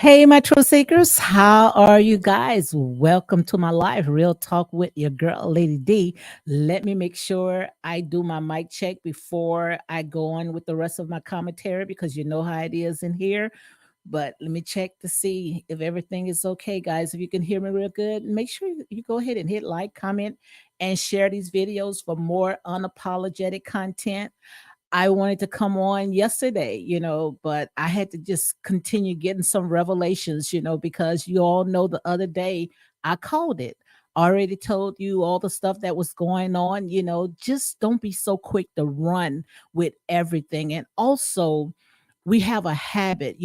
Hey, my truth seekers, how are you guys? Welcome to my live real talk with your girl, Lady D. Let me make sure I do my mic check before I go on with the rest of my commentary because you know how it is in here. But let me check to see if everything is okay, guys. If you can hear me real good, make sure you go ahead and hit like, comment, and share these videos for more unapologetic content. I wanted to come on yesterday, but I had to just continue getting some revelations, because you all know the other day I called it. Already told you all the stuff that was going on, just don't be so quick to run with everything. And also, we have a habit,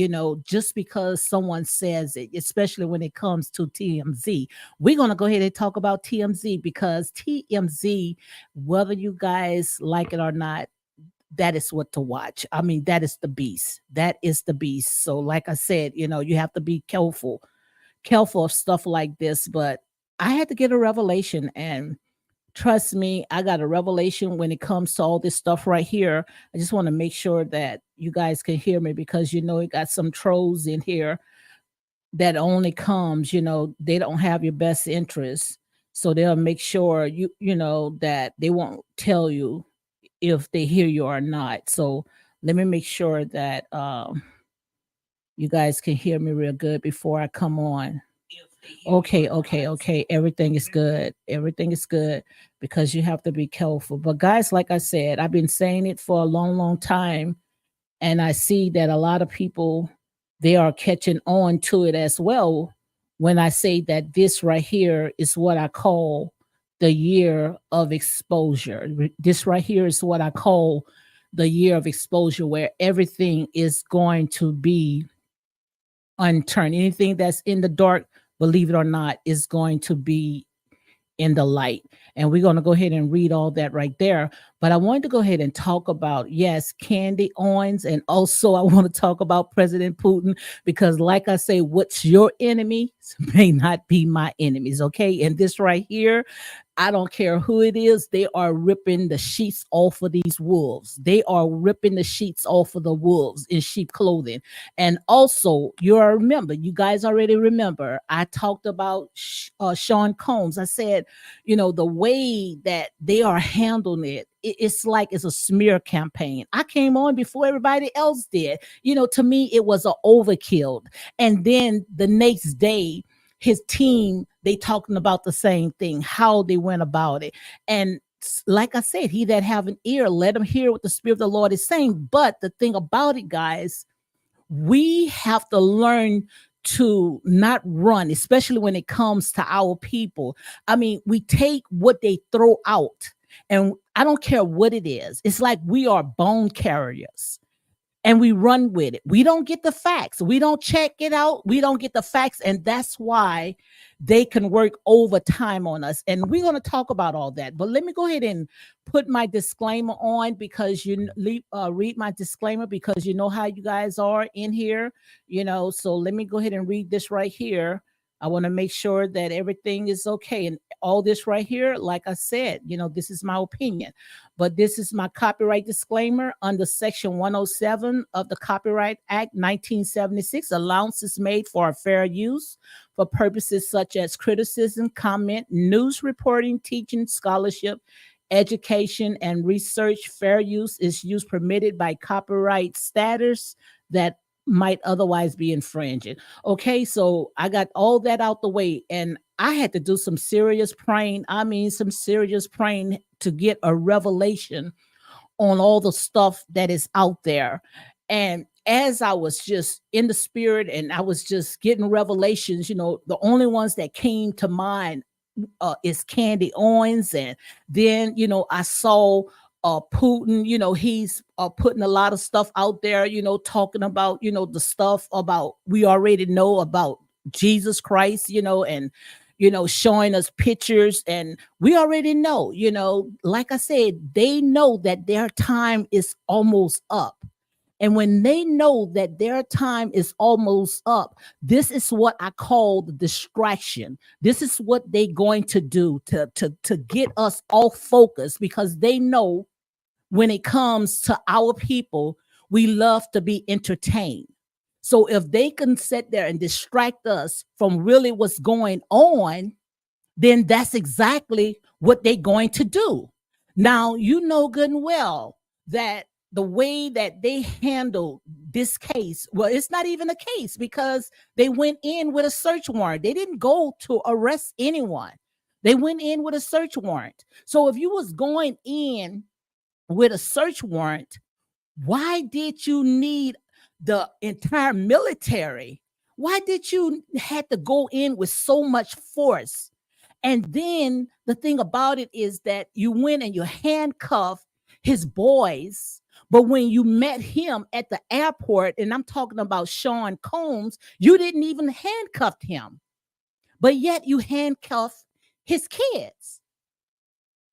just because someone says it, especially when it comes to TMZ. We're going to go ahead and talk about TMZ because TMZ, whether you guys like it or not, that is what to watch. I mean, that is the beast. That is the beast. So, like I said, you have to be careful of stuff like this. But I had to get a revelation, and trust me, I got a revelation when it comes to all this stuff right here. I just want to make sure that you guys can hear me because you got some trolls in here that only comes, they don't have your best interest. So they'll make sure that they won't tell you if they hear you or not. So let me make sure that you guys can hear me real good before I come on. Okay. Everything is good. Everything is good because you have to be careful. But guys, like I said, I've been saying it for a long, long time. And I see that a lot of people, they are catching on to it as well when I say that this right here is what I call the year of exposure. This right here is what I call the year of exposure, where everything is going to be unturned. Anything that's in the dark, believe it or not, is going to be in the light. And we're going to go ahead and read all that right there. But I wanted to go ahead and talk about, yes, Candy Owens. And also, I want to talk about President Putin because, like I say, what's your enemy may not be my enemies. Okay. And this right here, I don't care who it is. They are ripping the sheets off of these wolves. They are ripping the sheets off of the wolves in sheep clothing. And also, you guys already remember, I talked about Sean Combs. I said, the way that they are handling it's like it's a smear campaign. I came on before everybody else did. To me, it was an overkill. And then the next day, his team, they talking about the same thing, how they went about it. And like I said, he that have an ear, let him hear what the Spirit of the Lord is saying. But the thing about it, guys, we have to learn to not run, especially when it comes to our people. I mean, we take what they throw out, and I don't care what it is. It's like we are bone carriers and we run with it. We don't get the facts. We don't check it out. We don't get the facts. And that's why they can work overtime on us. And we're going to talk about all that. But let me go ahead and put my disclaimer on because read my disclaimer because you know how you guys are in here, So let me go ahead and read this right here. I want to make sure that everything is okay. And all this right here, like I said, this is my opinion. But this is my copyright disclaimer under Section 107 of the Copyright Act 1976. Allowance is made for fair use for purposes such as criticism, comment, news reporting, teaching, scholarship, education, and research. Fair use is use permitted by copyright status that might otherwise be infringing. Okay, so I got all that out the way, and I had to do some serious praying. I mean, some serious praying to get a revelation on all the stuff that is out there. And as I was just in the spirit and I was just getting revelations, the only ones that came to mind is Candy Owens. And then, I saw Putin, he's putting a lot of stuff out there, talking about, the stuff about we already know about Jesus Christ, and showing us pictures. And we already know, like I said, they know that their time is almost up. And when they know that their time is almost up, this is what I call the distraction. This is what they're going to do to get us off focus because they know when it comes to our people, we love to be entertained. So if they can sit there and distract us from really what's going on, then that's exactly what they're going to do. Now, you know good and well that the way that they handled this case, well, it's not even a case because they went in with a search warrant. They didn't go to arrest anyone. They went in with a search warrant. So if you was going in with a search warrant, why did you need the entire military? Why did you had to go in with so much force? And then the thing about it is that you went and you handcuffed his boys. But when you met him at the airport, and I'm talking about Sean Combs, you didn't even handcuff him. But yet you handcuffed his kids.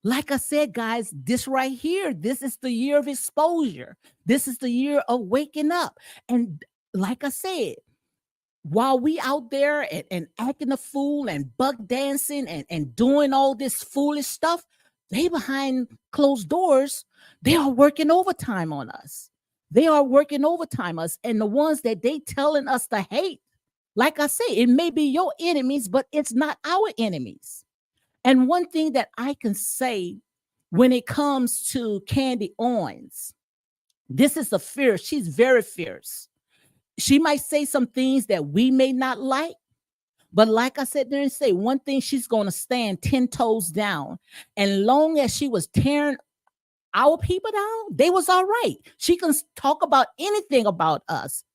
Like I said, guys, this right here, this is the year of exposure. This is the year of waking up. And like I said, while we out there and acting a fool and buck dancing and doing all this foolish stuff, they behind closed doors, they are working overtime on us. They are working overtime us. And the ones that they telling us to hate, like I say, it may be your enemies, but it's not our enemies. And one thing that I can say when it comes to Candy Owens, this is a fierce, she's very fierce. She might say some things that we may not like, but like I said there and say, one thing, she's going to stand 10 toes down. And long as she was tearing our people down, they was all right. She can talk about anything about us.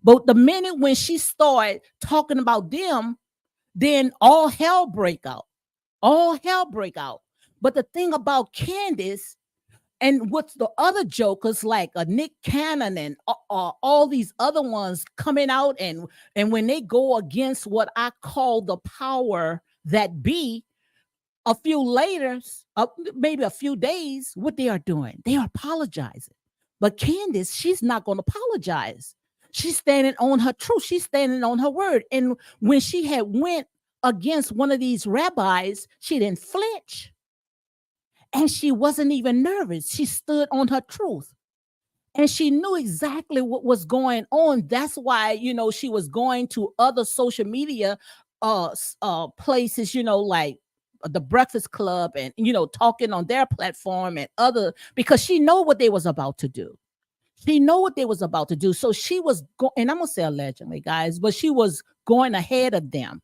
But the minute when she started talking about them, then all hell break out. All hell break out. But the thing about Candace, and what's the other jokers like Nick Cannon and all these other ones coming out, and when they go against what I call the power that be, a few later, maybe a few days, what they are doing, they are apologizing. But Candace, she's not going to apologize. She's standing on her truth. She's standing on her word. And when she had went against one of these rabbis, she didn't flinch. And she wasn't even nervous. She stood on her truth. And she knew exactly what was going on. That's why, she was going to other social media places, like the Breakfast Club and, talking on their platform and other, because she know what they was about to do. She know what they was about to do. So she was and I'm going to say allegedly, guys, but she was going ahead of them.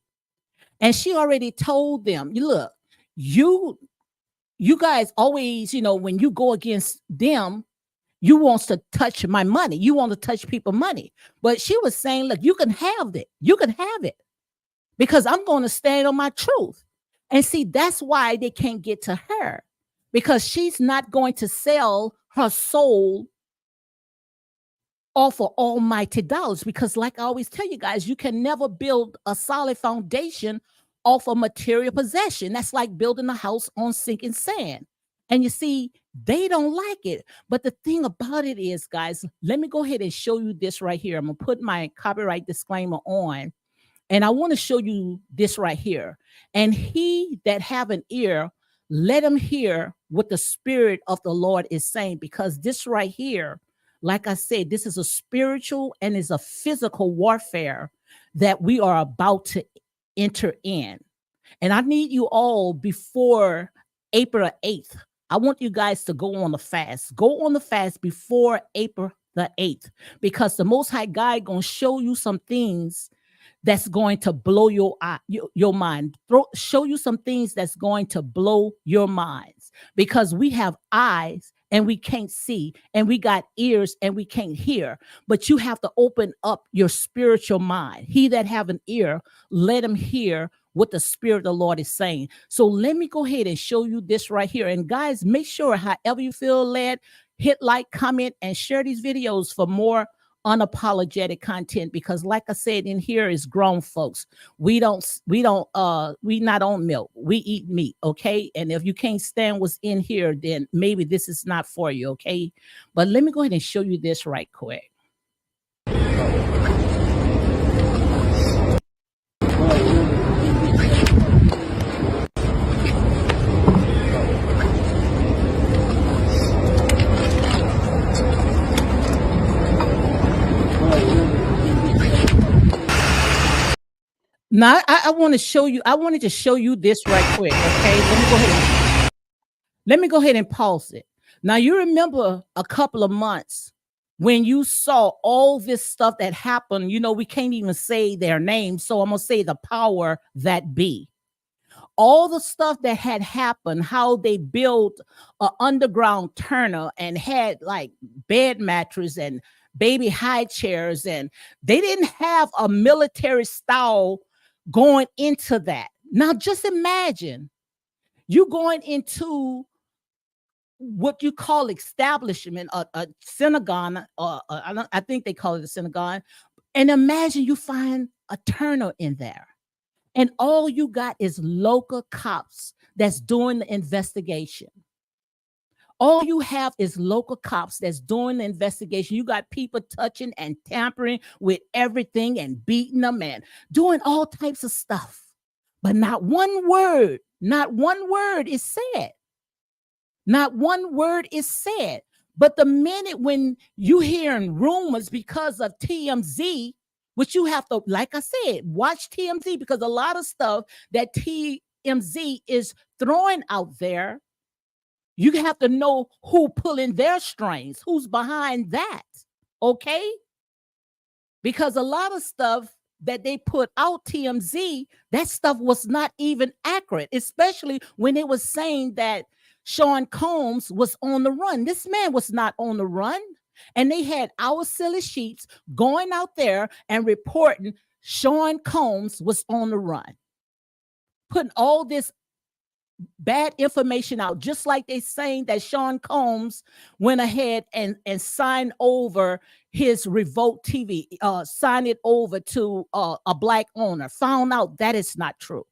And she already told them, look, you guys always, when you go against them, you want to touch my money. You want to touch people's money. But she was saying, look, you can have it. You can have it because I'm going to stand on my truth. And see, that's why they can't get to her, because she's not going to sell her soul off of almighty dollars. Because like I always tell you guys, you can never build a solid foundation off of material possession. That's like building a house on sinking sand. And you see, they don't like it. But the thing about it is, guys, let me go ahead and show you this right here. I'm going to put my copyright disclaimer on. And I want to show you this right here. And he that have an ear, let him hear what the Spirit of the Lord is saying. Because this right here, like I said, this is a spiritual and is a physical warfare that we are about to enter in. And I need you all before April 8th. I want you guys to go on the fast. Go on the fast before April the 8th, because the Most High God going to show you some things that's going to blow your mind. Show you some things that's going to blow your minds, because we have eyes and we can't see, and we got ears and we can't hear. But you have to open up your spiritual mind. He that have an ear, let him hear what the Spirit of the Lord is saying. So let me go ahead and show you this right here. And guys, make sure however you feel led, hit like, comment, and share these videos for more unapologetic content, because like I said, in here is grown folks. We not on milk, we eat meat. Okay. And if you can't stand what's in here, then maybe this is not for you. Okay. But let me go ahead and show you this right quick. Now I want to show you. I wanted to show you this right quick. Okay, let me go ahead and pause it. Now you remember a couple of months when you saw all this stuff that happened. We can't even say their names, so I'm gonna say the power that be. All the stuff that had happened, how they built a underground turner and had like bed mattress and baby high chairs, and they didn't have a military style going into that. Now just imagine you going into what you call establishment, a synagogue, or I think they call it a synagogue, and imagine you find a turner in there, and all you got is local cops that's doing the investigation. All you have is local cops that's doing the investigation. You got people touching and tampering with everything and beating them and doing all types of stuff. But not one word is said. Not one word is said. But the minute when you hearing rumors because of TMZ, which you have to, like I said, watch TMZ, because a lot of stuff that TMZ is throwing out there, you have to know who pulling their strings, who's behind that. Okay? Because a lot of stuff that they put out, TMZ, that stuff was not even accurate, especially when they was saying that Sean Combs was on the run. This man was not on the run. And they had our silly sheets going out there and reporting Sean Combs was on the run, putting all this bad information out, just like they saying that Sean Combs went ahead and signed over his Revolt TV, signed it over to a black owner. Found out that is not true.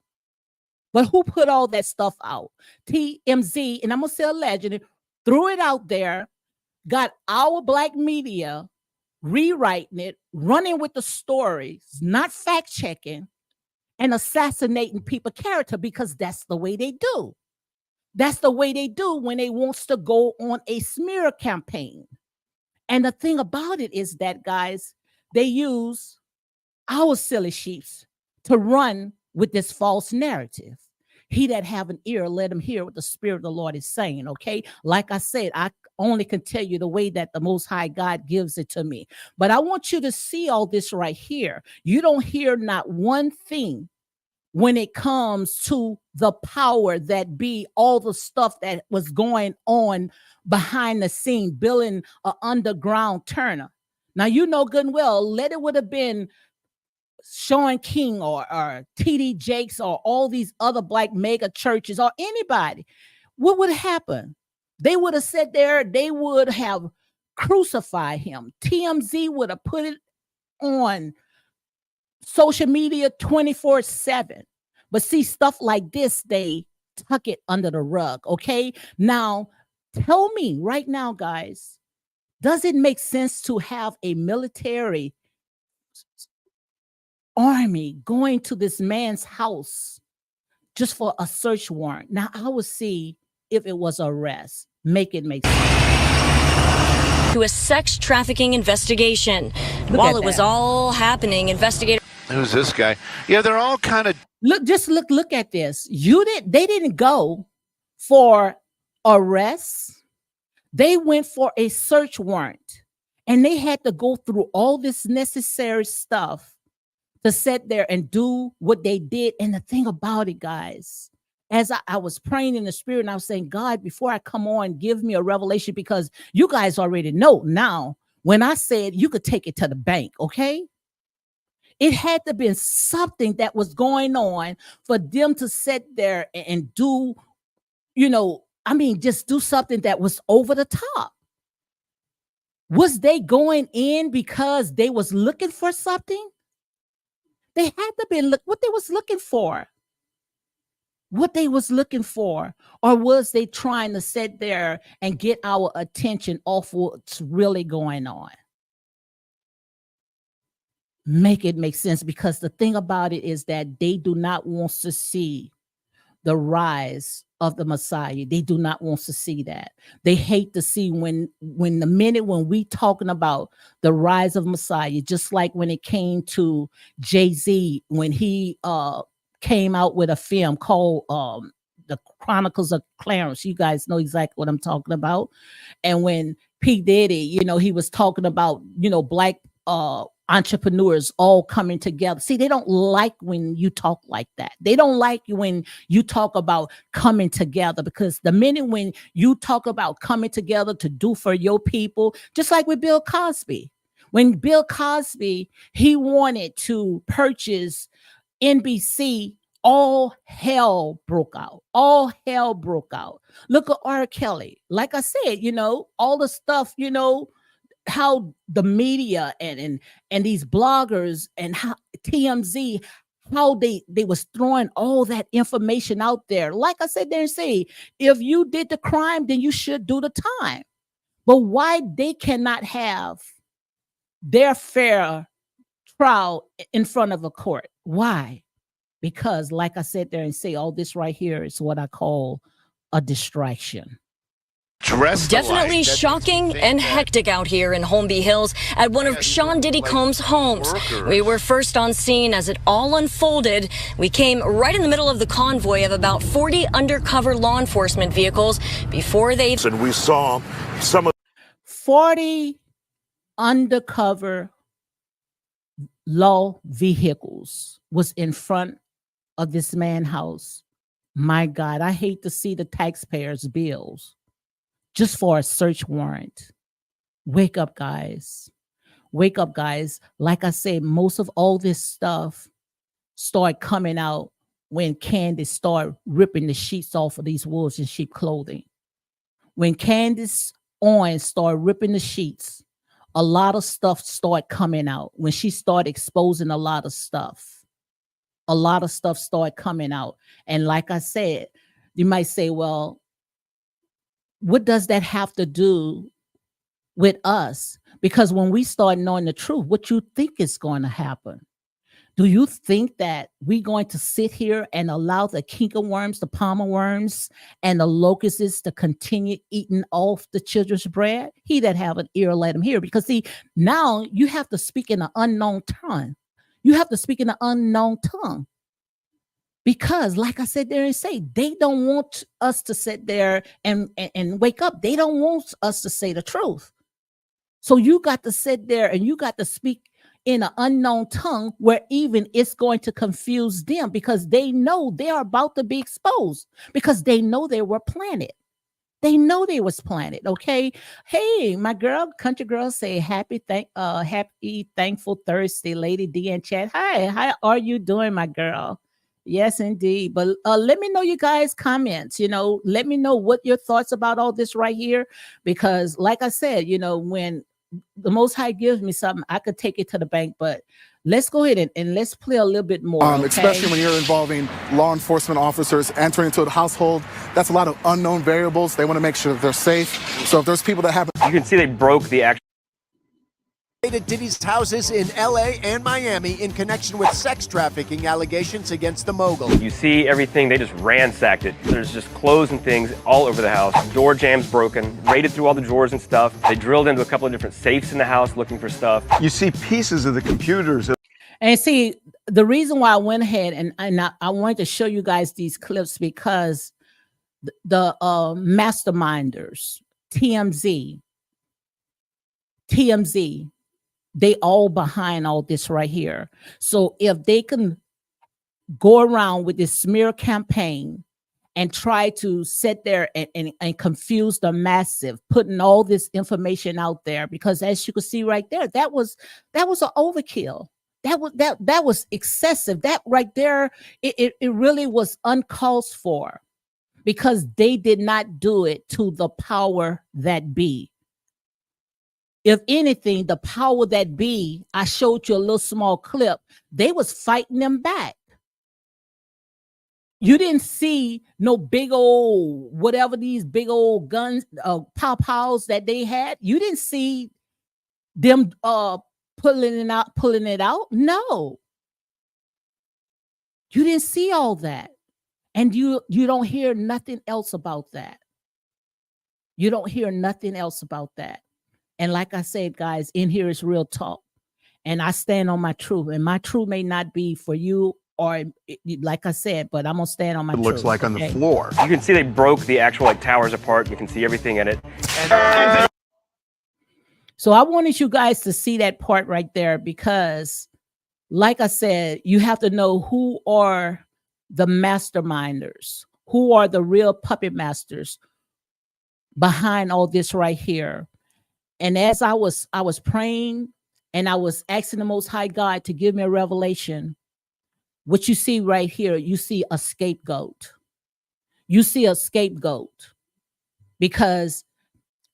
But who put all that stuff out? TMZ, and I'm gonna say allegedly, threw it out there, got our black media rewriting it, running with the stories, not fact checking, and assassinating people's character, because that's the way they do. That's the way they do when they wants to go on a smear campaign. And the thing about it is that, guys, they use our silly sheeps to run with this false narrative. He that have an ear, let him hear what the Spirit of the Lord is saying. Okay. Like I said, I only can tell you the way that the Most High God gives it to me. But I want you to see all this right here. You don't hear not one thing when it comes to the power that be, all the stuff that was going on behind the scene, building an underground turner. Now, you know good and well, let it would have been Sean King or TD Jakes or all these other black mega churches or anybody, what would happen? They would have sat there, they would have crucified him. TMZ would have put it on social media 24/7. But see, stuff like this, they tuck it under the rug. Okay. Now, tell me right now, guys, does it make sense to have a military army going to this man's house just for a search warrant? Now, I will see if it was arrest. Make it make sense. To a sex trafficking investigation. While it was all happening, investigators. Who's this guy? Yeah, they're all kind of look at this. They didn't go for arrest. They went for a search warrant, and they had to go through all this necessary stuff to sit there and do what they did. And the thing about it, guys, as I was praying in the Spirit, and I was saying, God, before I come on, give me a revelation, because you guys already know now when I said you could take it to the bank, okay? It had to be something that was going on for them to sit there and do, just do something that was over the top. Was they going in because they was looking for something? They had to be what they was looking for. What they was looking for, or was they trying to sit there and get our attention off what's really going on? Make it make sense, because the thing about it is that they do not want to see the rise of the Messiah. They do not want to see that. They hate to see when the minute when we talking about the rise of Messiah, just like when it came to Jay-Z, when he came out with a film called The Chronicles of Clarence. You guys know exactly what I'm talking about. And when P. Diddy, he was talking about, black entrepreneurs all coming together. See, they don't like when you talk like that. They don't like when you talk about coming together, because the minute when you talk about coming together to do for your people, just like with Bill Cosby. When Bill Cosby, he wanted to purchase NBC, all hell broke out. All hell broke out. Look at R. Kelly. Like I said, all the stuff, how the media and these bloggers and how TMZ, how they was throwing all that information out there. Like I said, they say, if you did the crime, then you should do the time. But why they cannot have their fair trial in front of a court? Why? Because, like I said there and say, all this right here is what I call a distraction. Definitely shocking and hectic out here in Holmby Hills at one of Sean Diddy Combs' homes. We were first on scene as it all unfolded. We came right in the middle of the convoy of about 40 undercover law enforcement vehicles before they... And we saw some of 40 undercover law vehicles was in front of this man's house. My God, I hate to see the taxpayers' bills just for a search warrant. Wake up, guys. Wake up, guys. Like I said, most of all this stuff started coming out when Candace started ripping the sheets off of these wolves in sheep clothing. When Candace Owens started ripping the sheets, a lot of stuff started coming out. When she started exposing a lot of stuff started coming out. And like I said, you might say, well, what does that have to do with us? Because when we start knowing the truth, what you think is going to happen? Do you think that we're going to sit here and allow the kinker worms, the palmer worms, and the locusts to continue eating off the children's bread? He that have an ear, let him hear. Because see, now you have to speak in an unknown tongue. You have to speak in an unknown tongue. Because, like I said there and say, they don't want us to sit there and wake up. They don't want us to say the truth. So you got to sit there and you got to speak in an unknown tongue where even it's going to confuse them, because they know they are about to be exposed, because they know they were planted. They know they was planted. Okay. Hey, my girl, country girl, say happy thankful Thursday, Lady D in chat. Hi, how are you doing, my girl? Yes, indeed. But let me know you guys' comments. Let me know what your thoughts about all this right here. Because like I said, when the Most High gives me something, I could take it to the bank. But let's go ahead and let's play a little bit more. Okay? Especially when you're involving law enforcement officers entering into the household. That's a lot of unknown variables. They want to make sure that they're safe. So if there's people that have... You can see they broke the actual... At Diddy's houses in LA and Miami in connection with sex trafficking allegations against the mogul. You see everything, they just ransacked it. There's just clothes and things all over the house. Door jams broken, raided through all the drawers and stuff. They drilled into a couple of different safes in the house looking for stuff. you see pieces of the computers. And see, the reason why I went ahead and I wanted to show you guys these clips, because the masterminders, TMZ, they all behind all this right here. So if they can go around with this smear campaign and try to sit there and confuse the massive, putting all this information out there, because as you can see right there, that was an overkill. That was excessive. That right there, it really was uncalled for, because they did not do it to the power that be. If anything, the power that be, I showed you a little small clip, they was fighting them back. You didn't see no big old, whatever these big old guns, pow-pows that they had. You didn't see them pulling it out. No. You didn't see all that. And you don't hear nothing else about that. You don't hear nothing else about that. And like I said, guys, in here is real talk. And I stand on my truth. And my truth may not be for you or like I said, but I'm going to stand on my truth. It looks like on the floor. You can see they broke the actual like towers apart. You can see everything in it. So I wanted you guys to see that part right there because, like I said, you have to know who are the masterminders, who are the real puppet masters behind all this right here. And as I was praying and I was asking the Most High God to give me a revelation, what you see right here, you see a scapegoat. You see a scapegoat because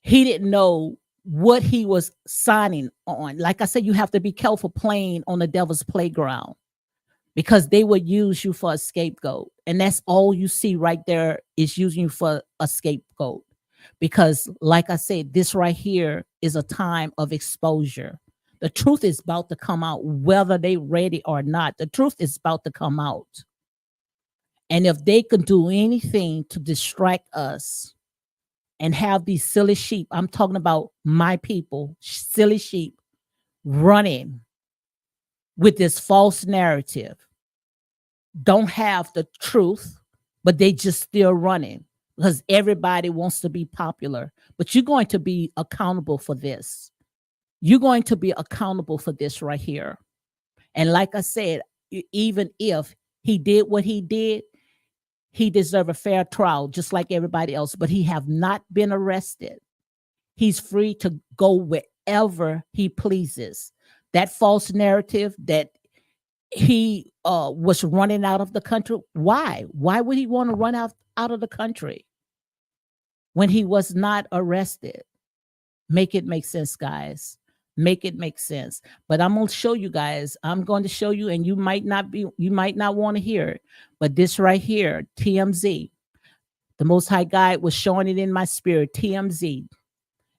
he didn't know what he was signing on. Like I said, you have to be careful playing on the devil's playground because they would use you for a scapegoat. And that's all you see right there is using you for a scapegoat. Because like I said, this right here is a time of exposure. The truth is about to come out, whether they ready or not. The truth is about to come out. And if they can do anything to distract us and have these silly sheep, I'm talking about my people, silly sheep, running with this false narrative, don't have the truth, but they just still running. Because everybody wants to be popular, but you're going to be accountable for this. You're going to be accountable for this right here. And like I said, even if he did what he did, he deserves a fair trial, just like everybody else, but he have not been arrested. He's free to go wherever he pleases. That false narrative that he was running out of the country. Why? Why would he want to run out of the country when he was not arrested? Make it make sense, guys. Make it make sense. But I'm going to show you guys. I'm going to show you, and you might not want to hear it. But this right here, TMZ, the Most High God was showing it in my spirit, TMZ.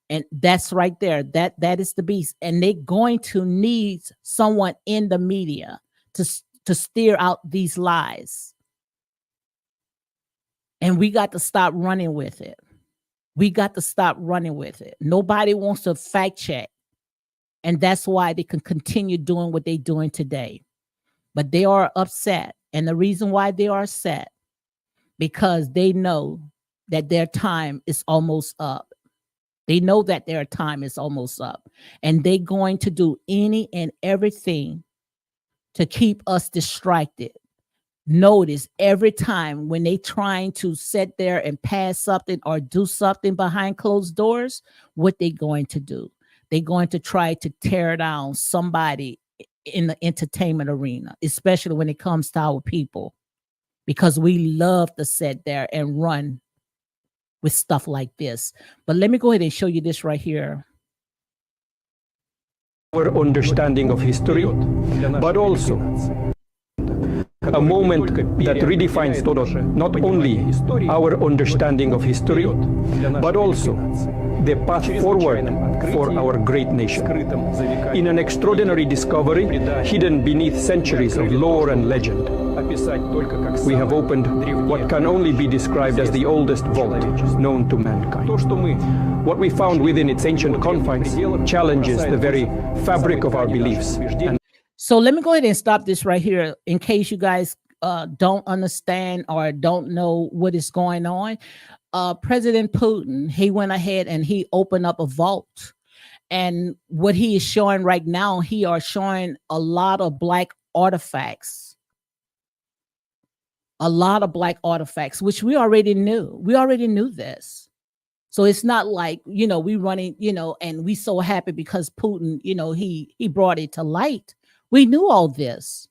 And that's right there. That is the beast. And they're going to need someone in the media to steer out these lies. And we got to stop running with it. We got to stop running with it. Nobody wants to fact check. And that's why they can continue doing what they're doing today. But they are upset. And the reason why they are upset, because they know that their time is almost up. They know that their time is almost up. And they're going to do any and everything to keep us distracted. Notice every time when they trying to sit there and pass something or do something behind closed doors, what they going to do? They're going to try to tear down somebody in the entertainment arena, especially when it comes to our people, because we love to sit there and run with stuff like this. But let me go ahead and show you this right here. Our understanding of history, but also a moment that redefines not only our understanding of history, but also the path forward for our great nation. In an extraordinary discovery hidden beneath centuries of lore and legend, we have opened what can only be described as the oldest vault known to mankind. What we found within its ancient confines challenges the very fabric of our beliefs. So let me go ahead and stop this right here in case you guys don't understand or don't know what is going on. President Putin, he went ahead and he opened up a vault. And what he is showing right now, he are showing a lot of black artifacts. A lot of black artifacts, which we already knew. We already knew this. So it's not like, we running, and we so happy because Putin, he brought it to light. We knew all this.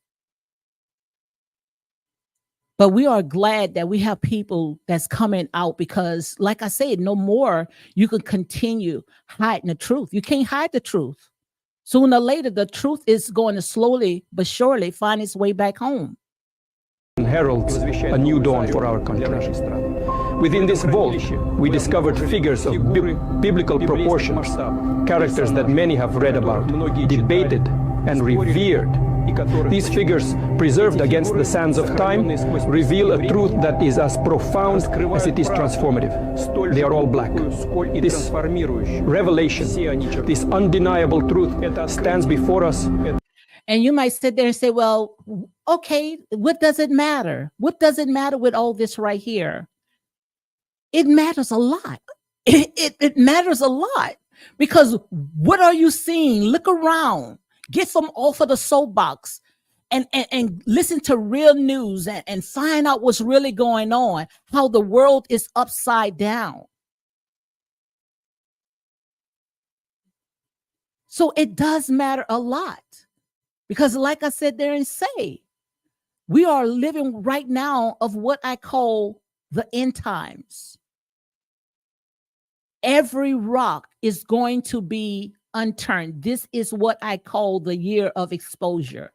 But we are glad that we have people that's coming out because, like I said, no more you can continue hiding the truth. You can't hide the truth. Sooner or later, the truth is going to slowly but surely find its way back home. Heralds a new dawn for our country. Within this vault, we discovered figures of biblical proportions, characters that many have read about, debated, and revered These figures, preserved against the sands of time, reveal a truth that is as profound as it is transformative. They are all black. This revelation, this undeniable truth stands before us. And you might sit there and say, well, okay, what does it matter? What does it matter with all this right here? It matters a lot. It matters a lot, because what are you seeing? Look around, get some off of the soapbox and listen to real news and find out what's really going on, how the world is upside down. So it does matter a lot, because like I said there and say, we are living right now of what I call the end times. Every rock is going to be unturned. This is what I call the year of exposure.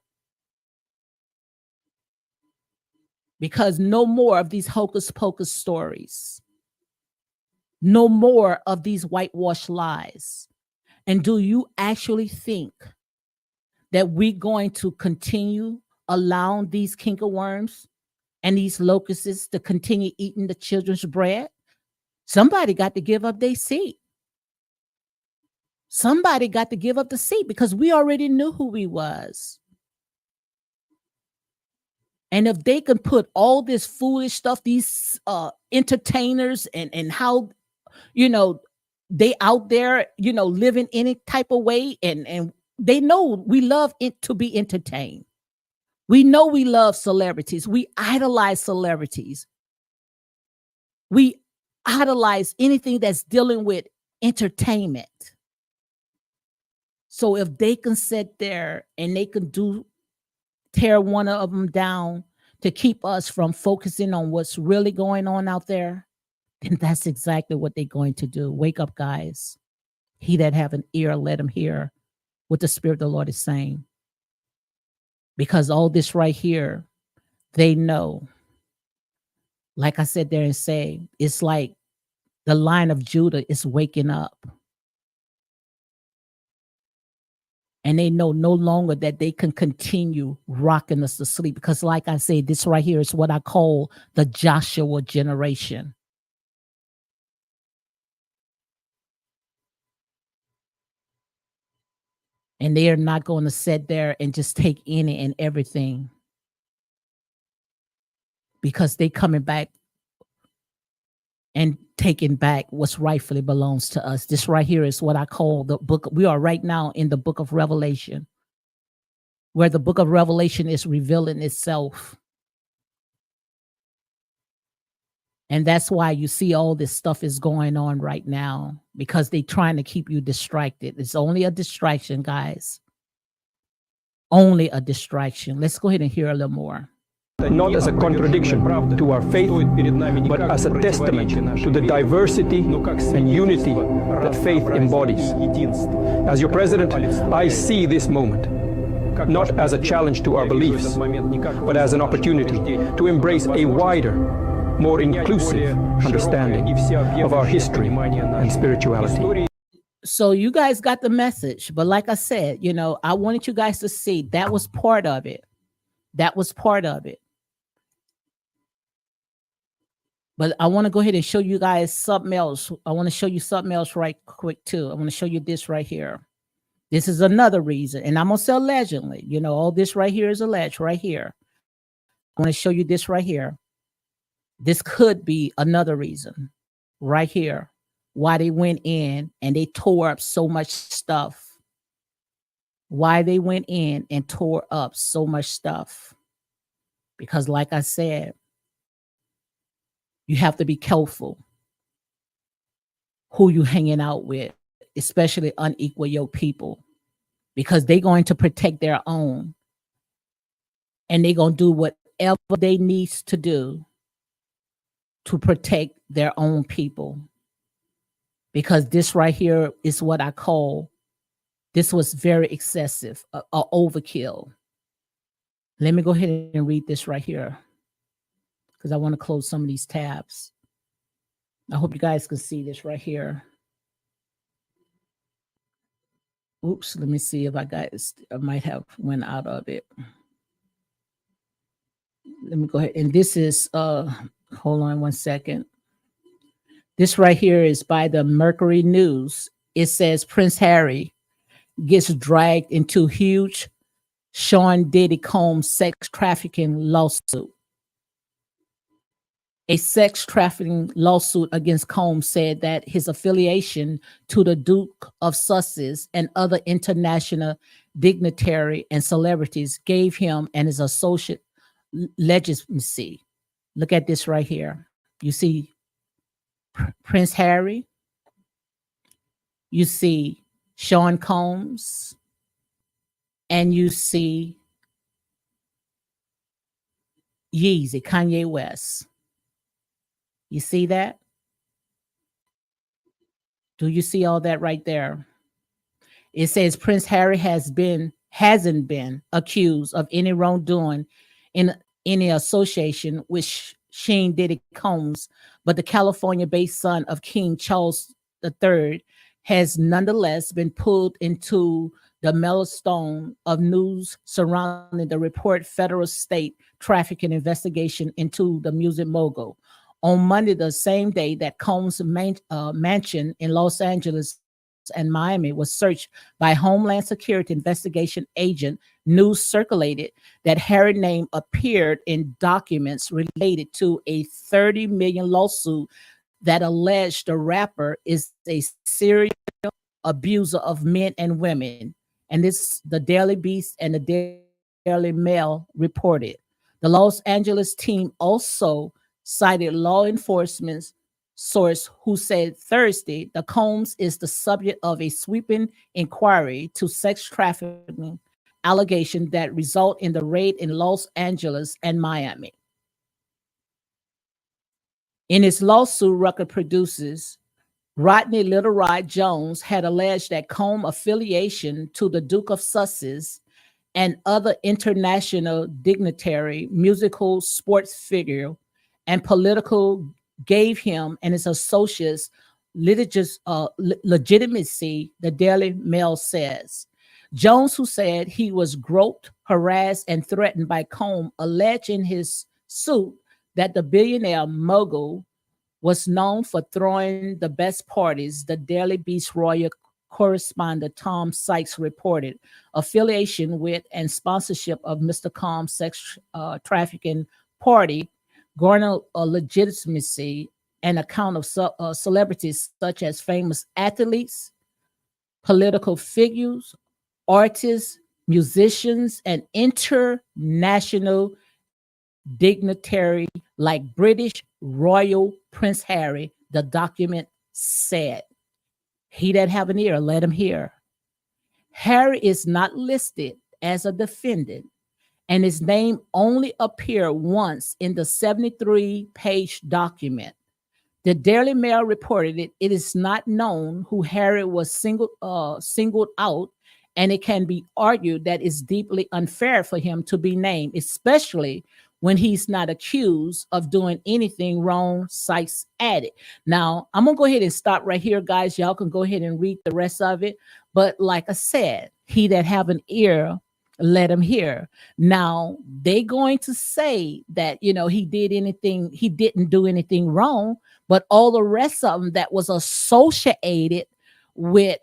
Because no more of these hocus pocus stories. No more of these whitewashed lies. And do you actually think that we're going to continue allowing these cankerworms and these locusts to continue eating the children's bread? Somebody got to give up their seat. Somebody got to give up the seat, because we already knew who we was. And if they can put all this foolish stuff, these entertainers and how, they out there, living any type of way, and they know we love it to be entertained. We know we love celebrities. We idolize celebrities. We idolize anything that's dealing with entertainment. So if they can sit there and they can tear one of them down to keep us from focusing on what's really going on out there, then that's exactly what they're going to do. Wake up, guys. He that have an ear, let him hear what the Spirit of the Lord is saying. Because all this right here, they know. Like I said there and say, it's like the Lion of Judah is waking up. And they know no longer that they can continue rocking us to sleep. Because like I say, this right here is what I call the Joshua generation. And they are not going to sit there and just take any and everything. Because they coming back and taking back what's rightfully belongs to us. This right here is what I call the book. We are right now in the book of Revelation, where the book of Revelation is revealing itself. And that's why you see all this stuff is going on right now, because they're trying to keep you distracted. It's only a distraction, guys. Only a distraction. Let's go ahead and hear a little more. Not as a contradiction to our faith, but as a testament to the diversity and unity that faith embodies. As your president, I see this moment not as a challenge to our beliefs, but as an opportunity to embrace a wider, more inclusive understanding of our history and spirituality. So you guys got the message, but like I said, I wanted you guys to see that was part of it. That was part of it. But I want to go ahead and show you guys something else. I want to show you something else right quick too. I want to show you this right here. This is another reason. And I'm going to say allegedly, all this right here is alleged right here. I want to show you this right here. This could be another reason right here why they went in and they tore up so much stuff. Why they went in and tore up so much stuff. Because like I said, you have to be careful who you hanging out with, especially unequal yoke people, because they're going to protect their own. And they're going to do whatever they need to do to protect their own people. Because this right here is what I call, this was very excessive, a overkill. Let me go ahead and read this right here, because I want to close some of these tabs. I hope you guys can see this right here. Oops, let me see if I might have went out of it. Let me go ahead. And this is hold on one second. This right here is by the Mercury News. It says Prince Harry gets dragged into huge Sean Diddy Combs sex trafficking lawsuit. A sex trafficking lawsuit against Combs said that his affiliation to the Duke of Sussex and other international dignitary and celebrities gave him and his associate legitimacy. Look at this right here. You see Prince Harry. You see Sean Combs. And you see Yeezy, Kanye West. You see that? Do you see all that right there? It says Prince Harry hasn't been accused of any wrongdoing in any association with Shane Diddy Combs, but the California-based son of King Charles III has nonetheless been pulled into the maelstrom of news surrounding the report federal state trafficking investigation into the music mogul. On Monday, the same day that Combs' mansion in Los Angeles and Miami was searched by Homeland Security investigation agent, news circulated that Harry's name appeared in documents related to a $30 million lawsuit that alleged the rapper is a serial abuser of men and women. And this, the Daily Beast and the Daily Mail reported. The Los Angeles team also cited law enforcement source who said Thursday the Combs is the subject of a sweeping inquiry to sex trafficking allegation that result in the raid in Los Angeles and Miami. In his lawsuit, record producers Rodney Little Rod Jones had alleged that Combs' affiliation to the Duke of Sussex and other international dignitary, musical, sports figure, and political gave him and his associates legitimacy, the Daily Mail says. Jones, who said he was groped, harassed, and threatened by Combs, alleged in his suit that the billionaire mogul was known for throwing the best parties, the Daily Beast royal correspondent Tom Sykes reported. Affiliation with and sponsorship of Mr. Combs' sex trafficking party garnered a legitimacy and account of celebrities such as famous athletes, political figures, artists, musicians, and international dignitary like British Royal Prince Harry, the document said. He that have an ear, let him hear. Harry is not listed as a defendant, and his name only appeared once in the 73-page document. The Daily Mail reported it is not known who Harry was singled out, and it can be argued that it's deeply unfair for him to be named, especially when he's not accused of doing anything wrong, Sykes added. Now, I'm going to go ahead and stop right here, guys. Y'all can go ahead and read the rest of it. But like I said, he that have an ear, let him hear. Now, they going to say that, he didn't do anything wrong, but all the rest of them that was associated with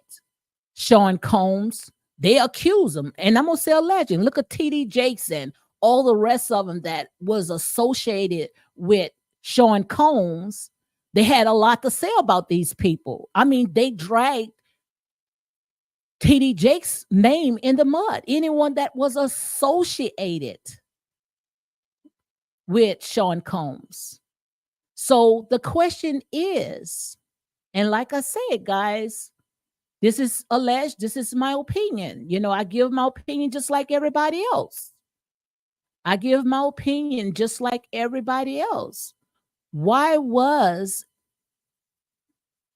Sean Combs, they accuse him. And I'm going to say a legend. Look at T.D. Jakes and all the rest of them that was associated with Sean Combs. They had a lot to say about these people. I mean, they dragged T.D. Jakes' name in the mud. Anyone that was associated with Sean Combs. So the question is, and like I said, guys, this is alleged. This is my opinion. I give my opinion just like everybody else. I give my opinion just like everybody else. Why was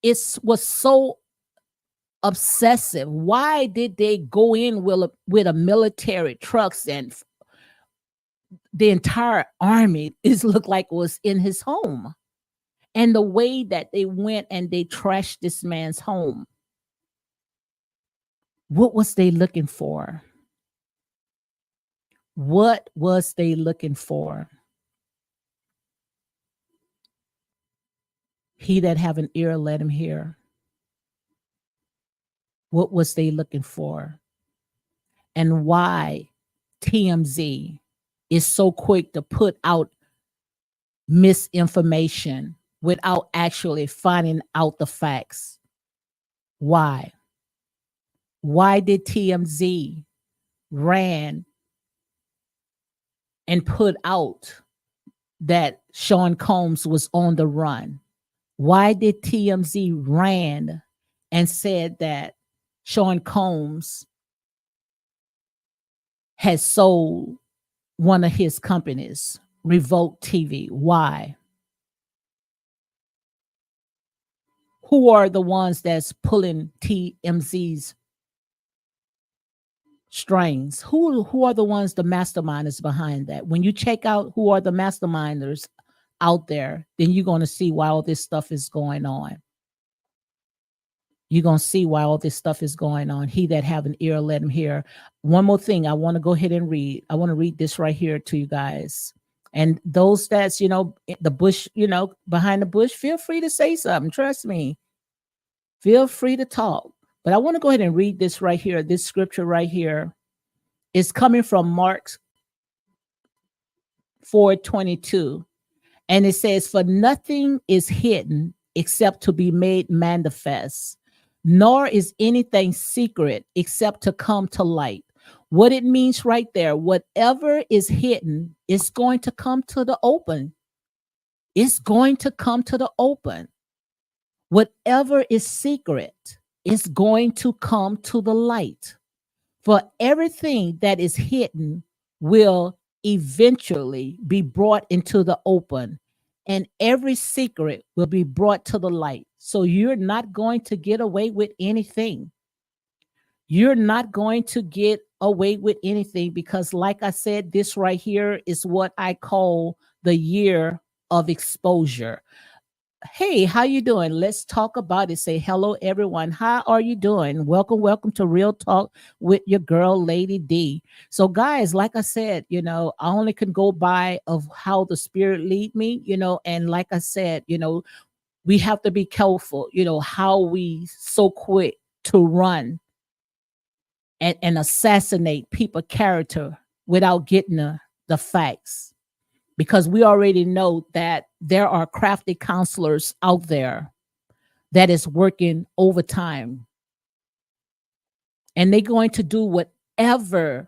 it so obsessive? Why did they go in with a military trucks and the entire army looked like it was in his home? And the way that they went and they trashed this man's home. What was they looking for? What was they looking for? He that have an ear, let him hear. What was they looking for? And why TMZ is so quick to put out misinformation without actually finding out the facts? Why? Why did TMZ ran and put out that Sean Combs was on the run? Why did TMZ ran and said that Sean Combs has sold one of his companies, Revolt TV? Why? Who are the ones that's pulling TMZ's strings? Who are the ones, the masterminders behind that? When you check out who are the masterminders out there, then you're going to see why all this stuff is going on. You're going to see why all this stuff is going on. He that have an ear, let him hear. One more thing I want to go ahead and read. I want to read this right here to you guys. And those that's, the bush, behind the bush, feel free to say something. Trust me. Feel free to talk. But I want to go ahead and read this right here. This scripture right here is coming from Mark 4:22. And it says, for nothing is hidden except to be made manifest, nor is anything secret except to come to light. What it means right there, whatever is hidden is going to come to the open. It's going to come to the open. Whatever is secret is going to come to the light. For everything that is hidden will eventually be brought into the open, and every secret will be brought to the light. So you're not going to get away with anything. You're not going to get away with anything because, like I said, this right here is what I call the year of exposure. Hey, how you doing? Let's talk about it. Say hello, everyone. How are you doing? Welcome to Real Talk with your girl, Lady D. So, guys, like I said, I only can go by of how the Spirit lead me, and like I said, we have to be careful, how we so quick to run and assassinate people's character without getting the facts. Because we already know that there are crafty counselors out there that is working overtime. And they're going to do whatever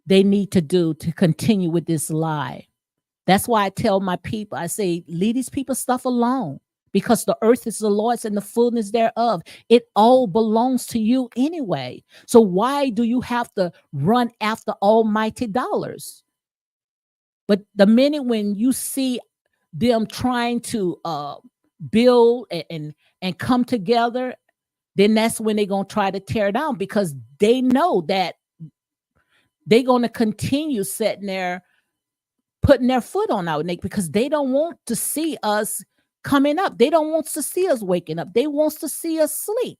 they need to do to continue with this lie. That's why I tell my people, I say, leave these people stuff alone. Because the earth is the Lord's and the fullness thereof. It all belongs to you anyway. So why do you have to run after almighty dollars? But the minute when you see them trying to build and come together, then that's when they're going to try to tear down, because they know that they're going to continue sitting there putting their foot on our neck, because they don't want to see us coming up. They don't want to see us waking up. They want to see us sleep.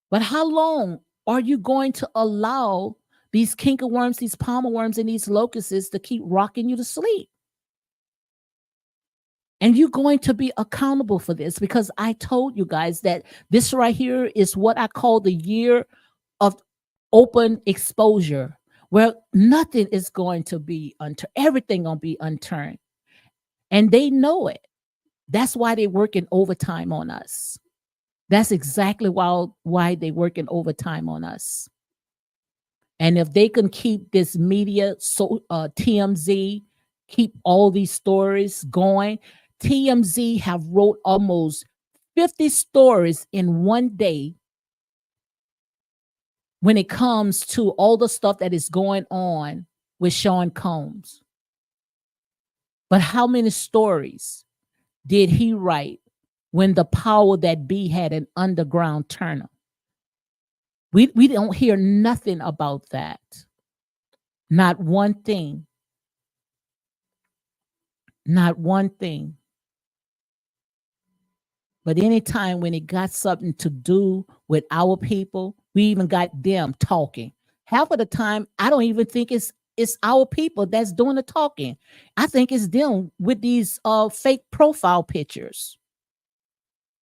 But how long are you going to allow these cankerworms, these palmer worms, and these locusts to keep rocking you to sleep? And you're going to be accountable for this, because I told you guys that this right here is what I call the year of open exposure, where nothing is going to be unturned. Everything going to be unturned. And they know it. That's why they're working overtime on us. That's exactly why they're working overtime on us. And if they can keep this media, TMZ, keep all these stories going, TMZ have wrote almost 50 stories in one day when it comes to all the stuff that is going on with Sean Combs. But how many stories did he write when the power that be had an underground tunnel? We don't hear nothing about that. Not one thing. Not one thing. But anytime when it got something to do with our people, We even got them talking. Half of the time, I don't even think it's our people that's doing the talking. I think it's them with these fake profile pictures.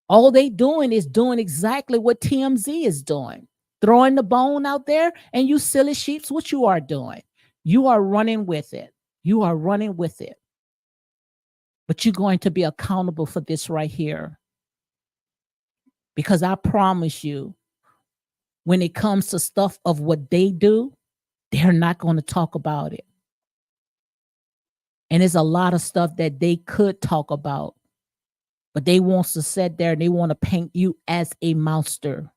All they doing is doing exactly what TMZ is doing. Throwing the bone out there, and you silly sheeps, what you are doing. You are running with it. You are running with it. But you're going to be accountable for this right here. Because I promise you, when it comes to stuff of what they do, they're not going to talk about it. And there's a lot of stuff that they could talk about, but they want to sit there and they want to paint you as a monster.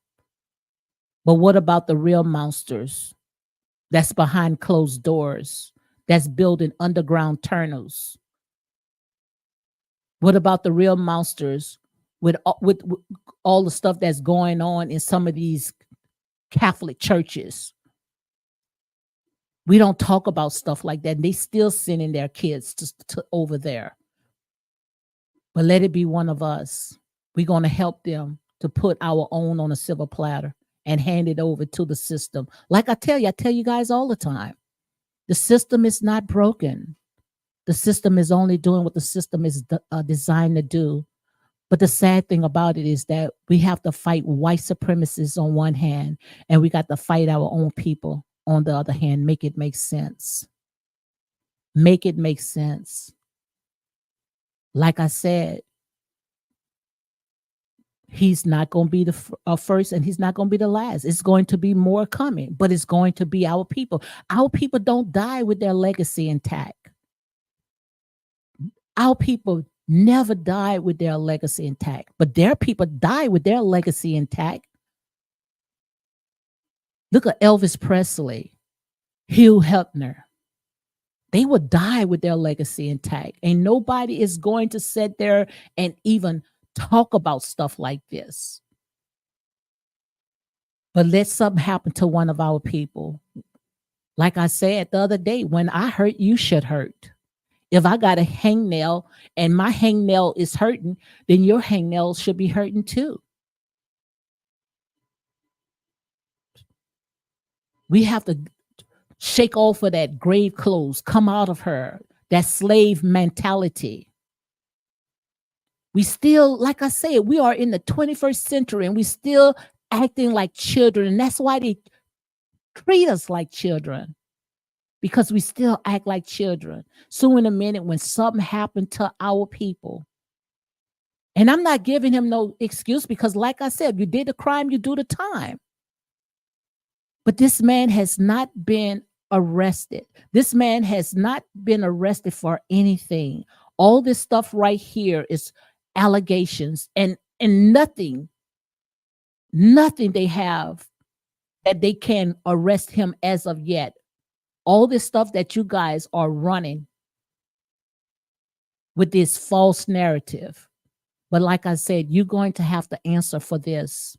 But what about the real monsters that's behind closed doors, that's building underground tunnels? What about the real monsters with all the stuff that's going on in some of these Catholic churches? We don't talk about stuff like that. And they still sending their kids to over there. But let it be one of us. We're going to help them to put our own on a silver platter and hand it over to the system. Like I tell you guys all the time, the system is not broken. The system is only doing what the system is designed to do. But the sad thing about it is that we have to fight white supremacists on one hand, and we got to fight our own people on the other hand. Make it make sense. Make it make sense. Like I said, he's not going to be the first, and he's not going to be the last. It's going to be more coming, but it's going to be our people. Our people don't die with their legacy intact. Our people never died with their legacy intact, but their people die with their legacy intact. Look at Elvis Presley, Hugh Hefner. They would die with their legacy intact. And nobody is going to sit there and even talk about stuff like this. But let something happen to one of our people. Like I said the other day, when I hurt, you should hurt. If I got a hangnail and my hangnail is hurting, then your hangnail should be hurting too. We have to shake off of that grave clothes, come out of her, that slave mentality. We still, like I said, we are in the 21st century and we still acting like children. And that's why they treat us like children, because we still act like children. So in a minute, when something happened to our people, and I'm not giving him no excuse, because like I said, you did the crime, you do the time. But this man has not been arrested. This man has not been arrested for anything. All this stuff right here is allegations, and nothing they have that they can arrest him as of yet. All this stuff that you guys are running with this false narrative. But like I said, you're going to have to answer for this,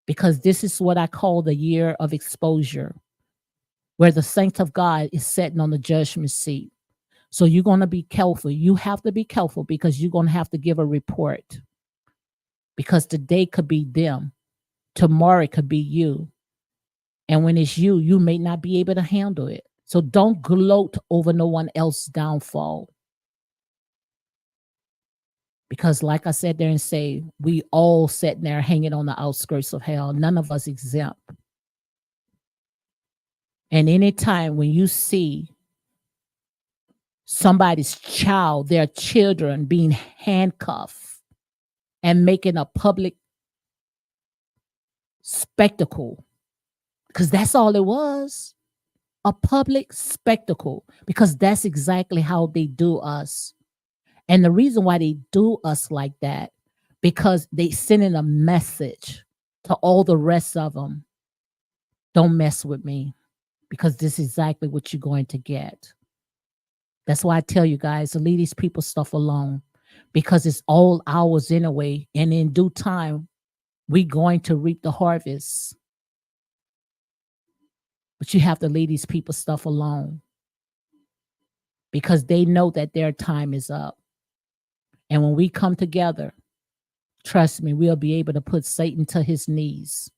because this is what I call the year of exposure, where the saint of God is sitting on the judgment seat. So you're going to be careful. You have to be careful, because you're going to have to give a report, because today could be them. Tomorrow it could be you. And when it's you, you may not be able to handle it. So don't gloat over no one else's downfall. Because like I said there and say, we all sitting there hanging on the outskirts of hell. None of us exempt. And anytime when you see somebody's child, their children being handcuffed and making a public spectacle, because that's all it was, a public spectacle, because that's exactly how they do us. And the reason why they do us like that, because they sending a message to all the rest of them. Don't mess with me, because this is exactly what you're going to get. That's why I tell you guys to leave these people stuff alone, because it's all ours anyway. And in due time, we're going to reap the harvest. But you have to leave these people stuff alone, because they know that their time is up. And when we come together, trust me, we'll be able to put Satan to his knees.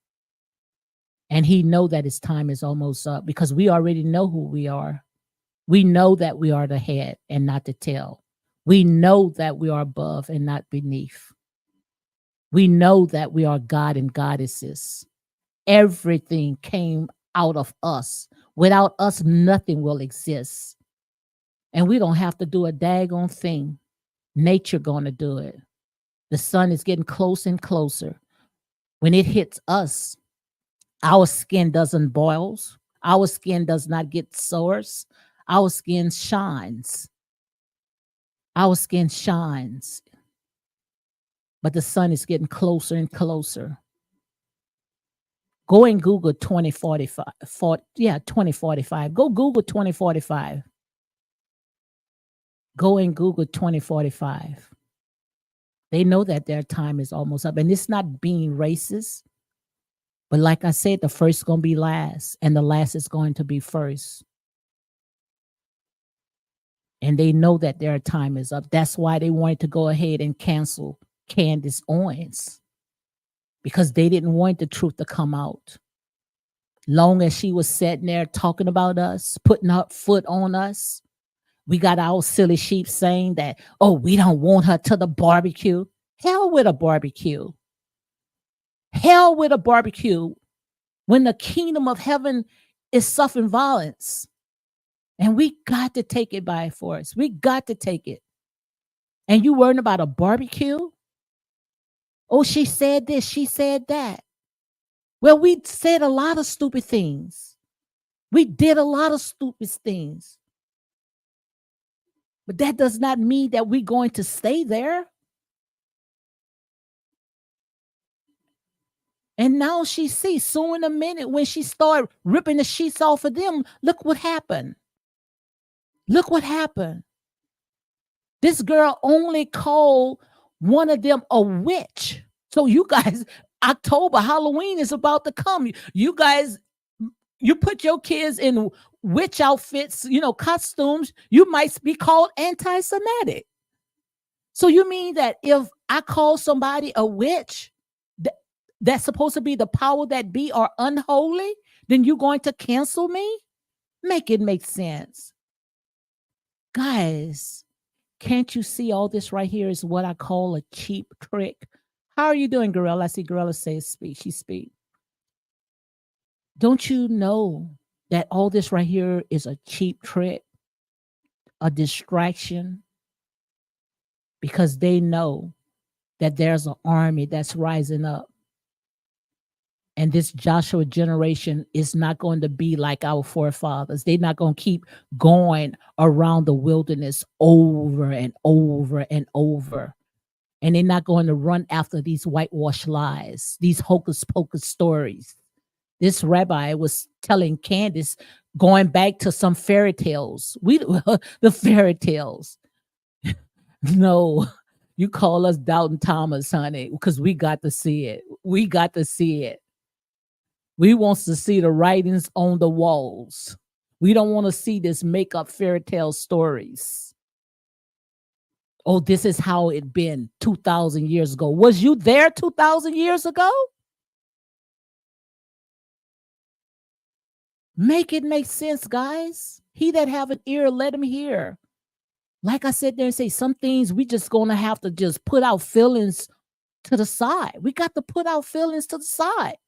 And he know that his time is almost up because we already know who we are. We know that we are the head and not the tail. We know that we are above and not beneath. We know that we are God and goddesses. Everything came out of us. Without us, nothing will exist. And we don't have to do a daggone thing. Nature gonna do it. The sun is getting closer and closer. When it hits us, our skin doesn't boil. Our skin does not get sores. Our skin shines. Our skin shines. But the sun is getting closer and closer. Go and Google 2045. 2045. Go Google 2045. Go and Google 2045. They know that their time is almost up. And it's not being racist. But like I said, the first is going to be last. And the last is going to be first. And they know that their time is up. That's why they wanted to go ahead and cancel Candace Owens. Because they didn't want the truth to come out. Long as she was sitting there talking about us, putting her foot on us, we got our silly sheep saying that, oh, we don't want her to the barbecue. Hell with a barbecue. Hell with a barbecue when the kingdom of heaven is suffering violence. And we got to take it by force. We got to take it. And you worrying about a barbecue? Oh, she said this, she said that. Well, we said a lot of stupid things. We did a lot of stupid things. But that does not mean that we're going to stay there. And now she sees, soon in a minute, when she started ripping the sheets off of them, look what happened. Look what happened. This girl only called one of them a witch. So you guys, October, Halloween is about to come. You guys, you put your kids in witch outfits, costumes, you might be called anti-Semitic. So you mean that if I call somebody a witch, that's supposed to be the power that be or unholy, then you're going to cancel me? Make it make sense. Guys, can't you see all this right here is what I call a cheap trick? How are you doing, Gorilla? I see Gorilla say speak. She speak. Don't you know that all this right here is a cheap trick, a distraction? Because they know that there's an army that's rising up. And this Joshua generation is not going to be like our forefathers. They're not going to keep going around the wilderness over and over and over. And they're not going to run after these whitewash lies, these hocus pocus stories. This rabbi was telling Candace, going back to some fairy tales. The fairy tales. No, you call us Doubting Thomas, honey, because we got to see it. We got to see it. We want to see the writings on the walls. We don't want to see this make up fairy tale stories. Oh, this is how it been 2,000 years ago. Was you there 2,000 years ago? Make it make sense, guys. He that have an ear, let him hear. Like I said there and say, some things we just gonna have to just put our feelings to the side. We got to put our feelings to the side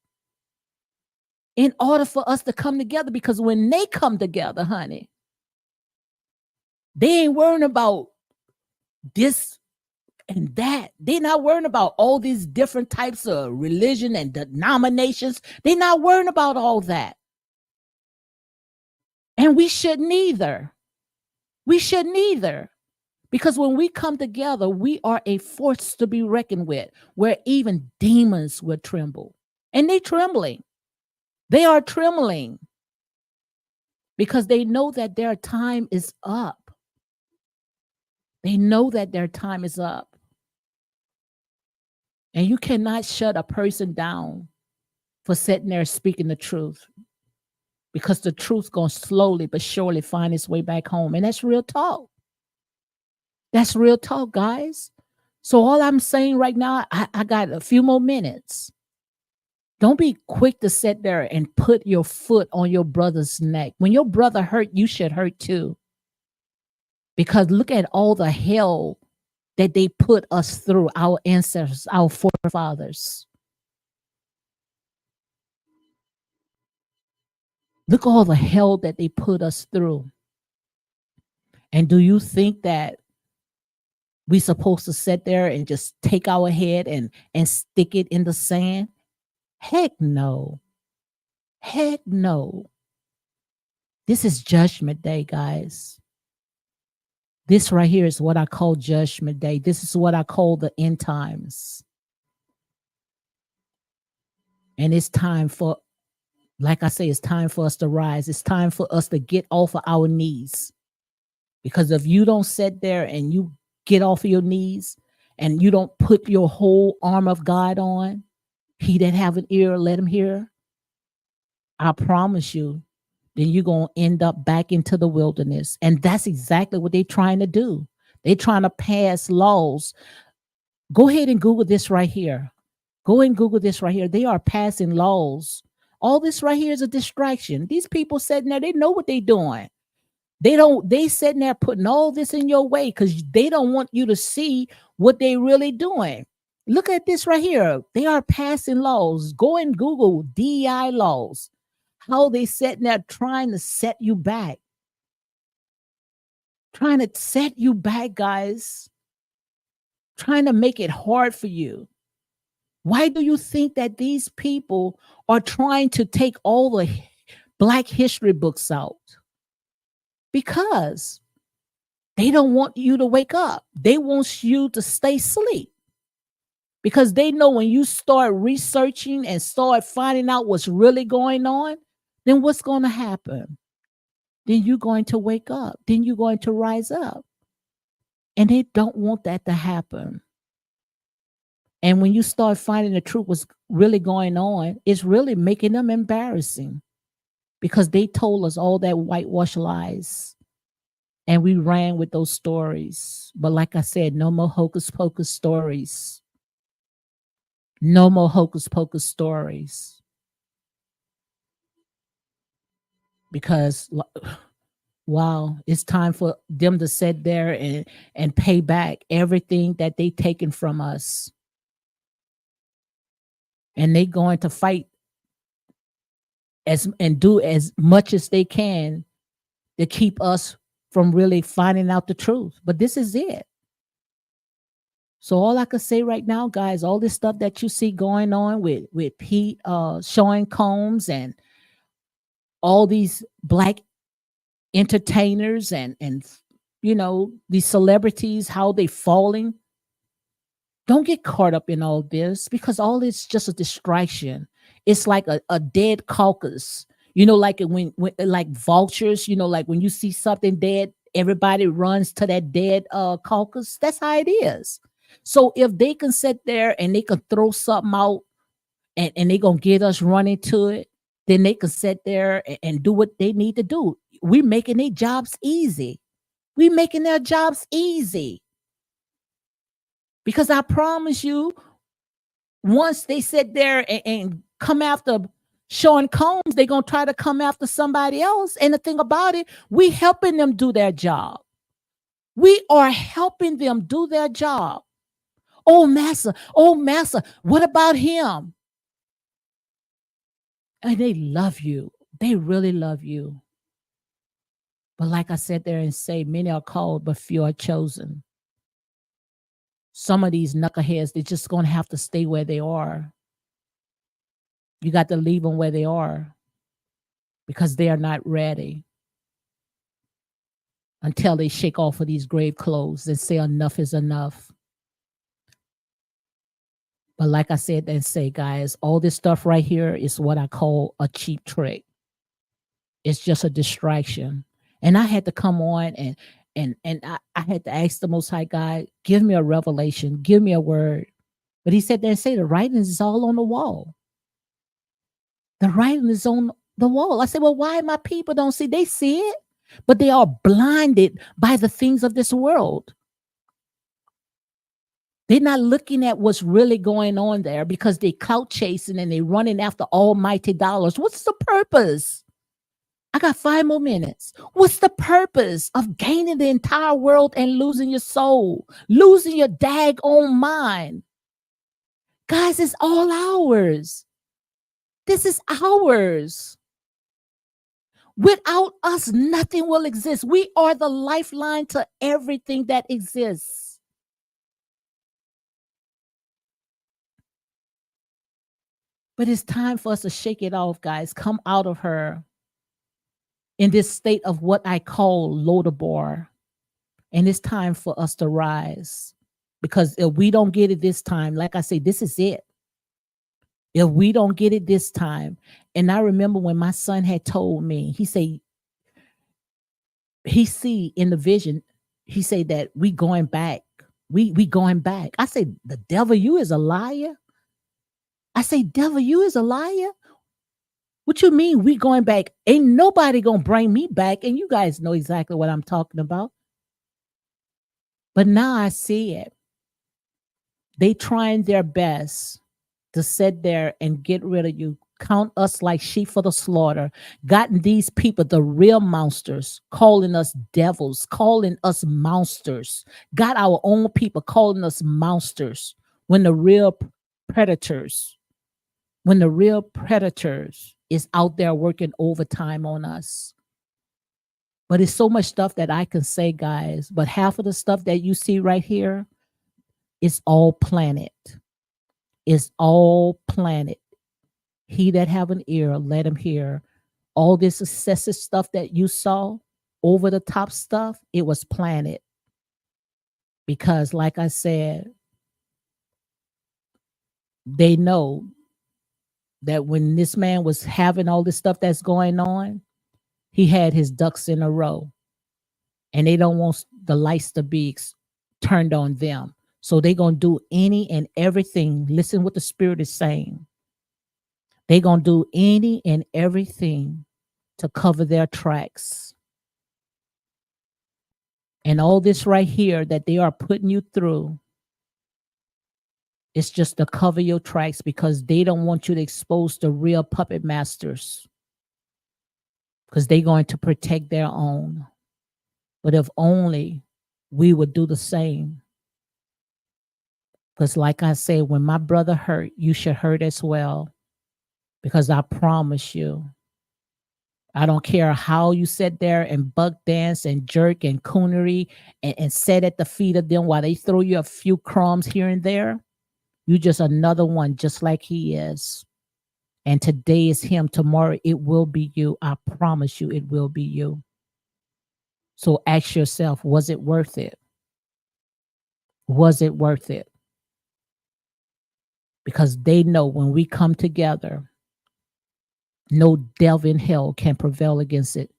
in order for us to come together, because when they come together, honey, they ain't worrying about this and that. They're not worrying about all these different types of religion and denominations. They're not worrying about all that. And we shouldn't either. We shouldn't either. Because when we come together, we are a force to be reckoned with, where even demons will tremble. And they're trembling. They are trembling because they know that their time is up. They know that their time is up. And you cannot shut a person down for sitting there speaking the truth, because the truth's going to slowly but surely find its way back home. And that's real talk. That's real talk, guys. So all I'm saying right now, I got a few more minutes. Don't be quick to sit there and put your foot on your brother's neck. When your brother hurt, you should hurt too. Because look at all the hell that they put us through, our ancestors, our forefathers. Look all the hell that they put us through. And do you think that we supposed to sit there and just take our head and stick it in the sand? Heck no. Heck no. This is Judgment Day, guys. This right here is what I call Judgment Day. This is what I call the end times. And it's time for, like I say, it's time for us to rise. It's time for us to get off of our knees. Because if you don't sit there and you get off of your knees and you don't put your whole armor of God on, he that have an ear, let him hear. I promise you, then you're going to end up back into the wilderness. And that's exactly what they're trying to do. They're trying to pass laws. Go ahead and Google this right here. Go and Google this right here. They are passing laws. All this right here is a distraction. These people sitting there, they know what they're doing. They sitting there putting all this in your way because they don't want you to see what they really doing. Look at this right here. They are passing laws. Go and Google DEI laws. How they sitting there trying to set you back. Trying to set you back, guys. Trying to make it hard for you. Why do you think that these people are trying to take all the Black history books out? Because they don't want you to wake up. They want you to stay asleep. Because they know when you start researching and start finding out what's really going on, then what's going to happen? Then you're going to wake up. Then you're going to rise up. And they don't want that to happen. And when you start finding the truth, what's really going on, it's really making them embarrassing. Because they told us all that whitewash lies. And we ran with those stories. But like I said, no more hocus pocus stories. No more hocus pocus stories. Because, wow, it's time for them to sit there and pay back everything that they taken from us. And they going to fight and do as much as they can to keep us from really finding out the truth. But this is it. So all I can say right now, guys, all this stuff that you see going on with Pete, Sean Combs, and all these Black entertainers and you know, these celebrities, how they falling. Don't get caught up in all this because all it's just a distraction. It's like a dead caucus. You know, like when like vultures, you know, like when you see something dead, everybody runs to that dead caucus. That's how it is. So if they can sit there and they can throw something out and they're going to get us running to it, then they can sit there and do what they need to do. We're making their jobs easy. We're making their jobs easy. Because I promise you, once they sit there and come after Sean Combs, they're going to try to come after somebody else. And the thing about it, we helping them do their job. We are helping them do their job. Oh, massa, what about him? And they love you. They really love you. But like I said there and say, many are called, but few are chosen. Some of these knuckleheads, they're just going to have to stay where they are. You got to leave them where they are because they are not ready until they shake off of these grave clothes and say enough is enough. But like I said and say, guys, all this stuff right here is what I call a cheap trick. It's just a distraction. And I had to come on and I had to ask the Most High God, give me a revelation, give me a word. But he said and say the writing is all on the wall. The writing is on the wall. I said, well, why my people don't see? They see it, but they are blinded by the things of this world. They're not looking at what's really going on there because they clout chasing and they running after almighty dollars. What's the purpose? I got 5 more minutes. What's the purpose of gaining the entire world and losing your soul, losing your daggone mind? Guys, it's all ours. This is ours. Without us, nothing will exist. We are the lifeline to everything that exists. But it's time for us to shake it off, guys. Come out of her in this state of what I call Lodabar. And it's time for us to rise. Because if we don't get it this time, like I say, this is it. If we don't get it this time. And I remember when my son had told me, he said, he see in the vision, he said that we going back. We going back. I said, the devil, you is a liar. I say, devil, you is a liar. What you mean we going back? Ain't nobody gonna bring me back. And you guys know exactly what I'm talking about. But now I see it. They trying their best to sit there and get rid of you, count us like sheep for the slaughter, gotten these people, the real monsters, calling us devils, calling us monsters, got our own people calling us monsters when the real predators is out there working overtime on us. But it's so much stuff that I can say, guys, but half of the stuff that you see right here is all planet. It's all planet. He that have an ear, let him hear. All this excessive stuff that you saw, over the top stuff, it was planet. Because like I said, they know that when this man was having all this stuff that's going on, he had his ducks in a row. And they don't want the lights to be turned on them. So they're going to do any and everything. Listen what the Spirit is saying. They're going to do any and everything to cover their tracks. And all this right here that they are putting you through, it's just to cover your tracks because they don't want you to expose the real puppet masters. Because they're going to protect their own. But if only we would do the same. Because like I say, when my brother hurt, you should hurt as well. Because I promise you, I don't care how you sit there and buck dance and jerk and coonery and sit at the feet of them while they throw you a few crumbs here and there. You just another one just like he is. And today is him. Tomorrow it will be you. I promise you it will be you. So ask yourself, was it worth it? Was it worth it? Because they know when we come together, no devil in hell can prevail against it.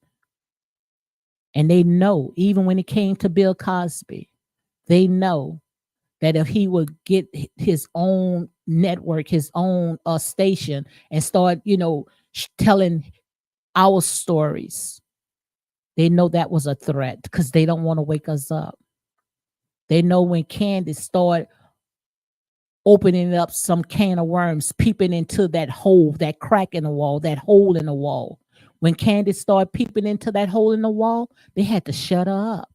And they know, even when it came to Bill Cosby, they know that if he would get his own network, his own station, and start, telling our stories, they know that was a threat because they don't want to wake us up. They know when Candace started opening up some can of worms, peeping into that hole, that crack in the wall, that hole in the wall. When Candace started peeping into that hole in the wall, they had to shut her up.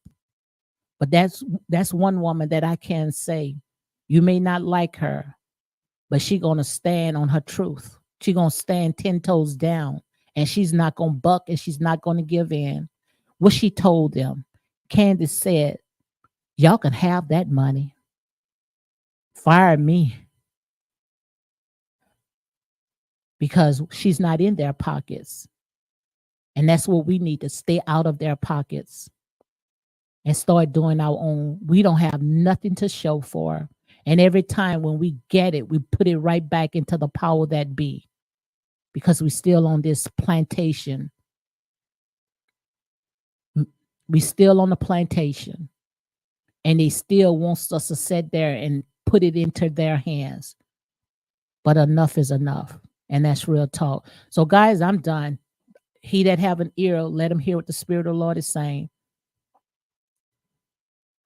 But that's one woman that I can say, you may not like her, but she's going to stand on her truth. She's going to stand 10 toes down, and she's not going to buck, and she's not going to give in. What she told them, Candace said, y'all can have that money. Fire me. Because she's not in their pockets. And that's what we need, to stay out of their pockets and start doing our own. We don't have nothing to show for. And every time when we get it, we put it right back into the power that be. Because we're still on this plantation. We still on the plantation. And they still wants us to sit there and put it into their hands. But enough is enough. And that's real talk. So guys, I'm done. He that have an ear, let him hear what the Spirit of the Lord is saying.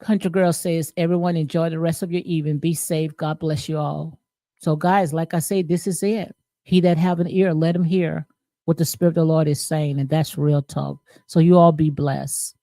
Country Girl says, everyone enjoy the rest of your evening. Be safe. God bless you all. So guys, like I say, this is it. He that have an ear, let him hear what the Spirit of the Lord is saying. And that's real talk. So you all be blessed.